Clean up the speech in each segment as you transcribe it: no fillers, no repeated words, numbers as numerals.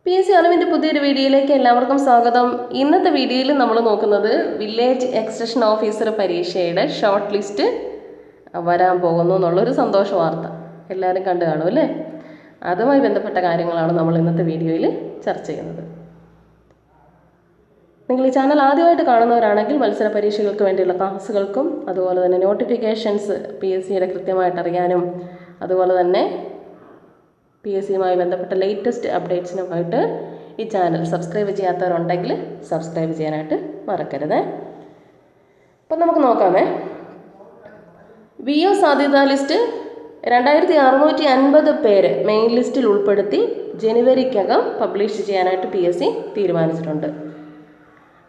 PSC അറിവിൻ്റെ പുതിയൊരു വീഡിയോയിലേക്ക് എല്ലാവർക്കും സ്വാഗതം. ഇന്നത്തെ വീഡിയോയിൽ നമ്മൾ നോക്കുന്നത് വില്ലേജ് എക്സ്റ്റൻഷൻ ഓഫീസർ പരീക്ഷയുടെ ഷോർട്ട് ലിസ്റ്റ് വരാൻ പോകുന്നു എന്നുള്ളൊരു സന്തോഷ വാർത്ത എല്ലാവരും കണ്ടു കാണും അല്ലേ? അതുമായി ബന്ധപ്പെട്ട കാര്യങ്ങളാണ് നമ്മൾ ഇന്നത്തെ വീഡിയോയിൽ ചർച്ച ചെയ്യുന്നത്. നിങ്ങൾ ഈ ചാനൽ ആദ്യമായിട്ട് കാണുന്നവരാണെങ്കിൽ മത്സര പരീക്ഷകൾക്ക് വേണ്ടിയുള്ള ക്ലാസ്സുകൾക്കും അതുപോലെ തന്നെ നോട്ടിഫിക്കേഷൻസ് PSCയുടെ കൃത്യമായിട്ട് അറിയാനും അതുപോലെ തന്നെ PSCയുമായി ബന്ധപ്പെട്ട ലേറ്റസ്റ്റ് അപ്ഡേറ്റ്സിനുമായിട്ട് ഈ ചാനൽ സബ്സ്ക്രൈബ് ചെയ്യാത്തവരുണ്ടെങ്കിൽ സബ്സ്ക്രൈബ് ചെയ്യാനായിട്ട് മറക്കരുത്. അപ്പം നമുക്ക് നോക്കാമേ. VO സാധ്യതാ ലിസ്റ്റ് 2650 പേര് മെയിൻ ലിസ്റ്റിൽ ഉൾപ്പെടുത്തി ജനുവരിക്കകം പബ്ലിഷ് ചെയ്യാനായിട്ട് PSC തീരുമാനിച്ചിട്ടുണ്ട്.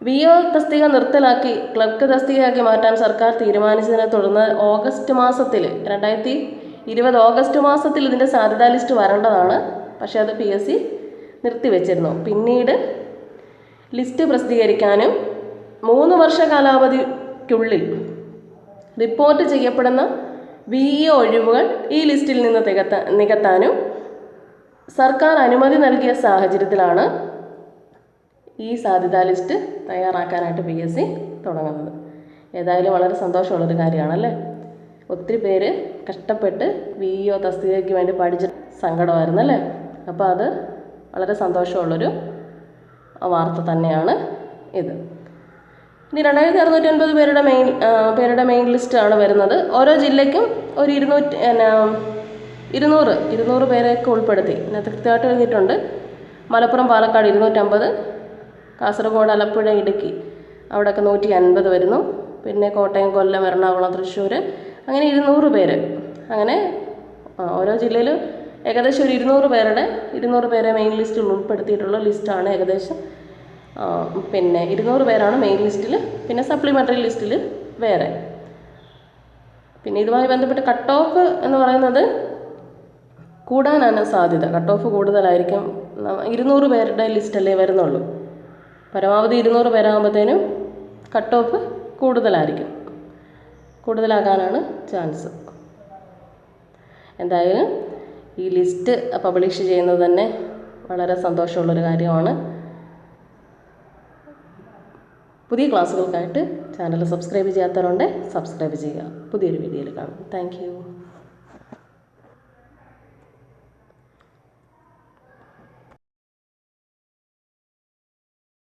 VO തസ്തിക നിർത്തലാക്കി ക്ലർക്ക് തസ്തികയാക്കി മാറ്റാൻ സർക്കാർ തീരുമാനിച്ചതിനെ തുടർന്ന് ഓഗസ്റ്റ് മാസത്തിൽ 2020 ഓഗസ്റ്റ് മാസത്തിൽ ഇതിൻ്റെ സാധ്യതാ ലിസ്റ്റ് വരേണ്ടതാണ്. പക്ഷേ അത് PSC നിർത്തിവെച്ചിരുന്നു. പിന്നീട് ലിസ്റ്റ് പ്രസിദ്ധീകരിക്കാനും 3 വർഷ കാലാവധിക്കുള്ളിൽ റിപ്പോർട്ട് ചെയ്യപ്പെടുന്ന VO ഒഴിവുകൾ ഈ ലിസ്റ്റിൽ നിന്ന് നികത്താനും സർക്കാർ അനുമതി നൽകിയ സാഹചര്യത്തിലാണ് ഈ സാധ്യതാ ലിസ്റ്റ് തയ്യാറാക്കാനായിട്ട് PSC തുടങ്ങുന്നത്. ഏതായാലും വളരെ സന്തോഷമുള്ളൊരു കാര്യമാണല്ലേ? ഒത്തിരി പേര് കഷ്ടപ്പെട്ട് VO തസ്തികയ്ക്ക് വേണ്ടി പഠിച്ച സങ്കടമായിരുന്നു അല്ലേ? അപ്പോൾ അത് വളരെ സന്തോഷമുള്ളൊരു വാർത്ത തന്നെയാണ് ഇത്. ഇനി 2650 പേരുടെ മെയിൻ ലിസ്റ്റാണ് വരുന്നത്. ഓരോ ജില്ലയ്ക്കും ഒരു 200 പേരെയൊക്കെ ഉൾപ്പെടുത്തി ഇതിനകത്ത് കൃത്യമായിട്ട് എഴുതിയിട്ടുണ്ട്. മലപ്പുറം, പാലക്കാട് 250, കാസർഗോഡ്, ആലപ്പുഴ, ഇടുക്കി അവിടെയൊക്കെ 150 വരുന്നു. പിന്നെ കോട്ടയം, കൊല്ലം, എറണാകുളം, തൃശ്ശൂർ അങ്ങനെ 200 പേര്. അങ്ങനെ ഓരോ ജില്ലയിൽ ഏകദേശം ഒരു 200 പേരെ മെയിൻ ലിസ്റ്റിൽ ഉൾപ്പെടുത്തിയിട്ടുള്ള ലിസ്റ്റാണ്. ഏകദേശം പിന്നെ 200 പേരാണ് മെയിൻ ലിസ്റ്റിൽ. പിന്നെ സപ്ലിമെൻ്ററി ലിസ്റ്റിൽ വേറെ. പിന്നെ ഇതുമായി ബന്ധപ്പെട്ട് കട്ട് ഓഫ് എന്ന് പറയുന്നത് കൂടാനാണ് സാധ്യത. കട്ട് ഓഫ് കൂടുതലായിരിക്കും. 200 പേരുടെ ലിസ്റ്റല്ലേ വരുന്നുള്ളൂ. പരമാവധി 200 പേരാകുമ്പോഴത്തേനും കട്ട് ഓഫ് കൂടുതലാകാനാണ് ചാൻസ്. എന്തായാലും ഈ ലിസ്റ്റ് പബ്ലിഷ് ചെയ്യുന്നത് തന്നെ വളരെ സന്തോഷമുള്ളൊരു കാര്യമാണ്. പുതിയ ക്ലാസ്സുകൾക്കായിട്ട് ചാനൽ സബ്സ്ക്രൈബ് ചെയ്യാത്തവരുണ്ട്, സബ്സ്ക്രൈബ് ചെയ്യുക. പുതിയൊരു വീഡിയോയിൽ കാണാം. Thank you.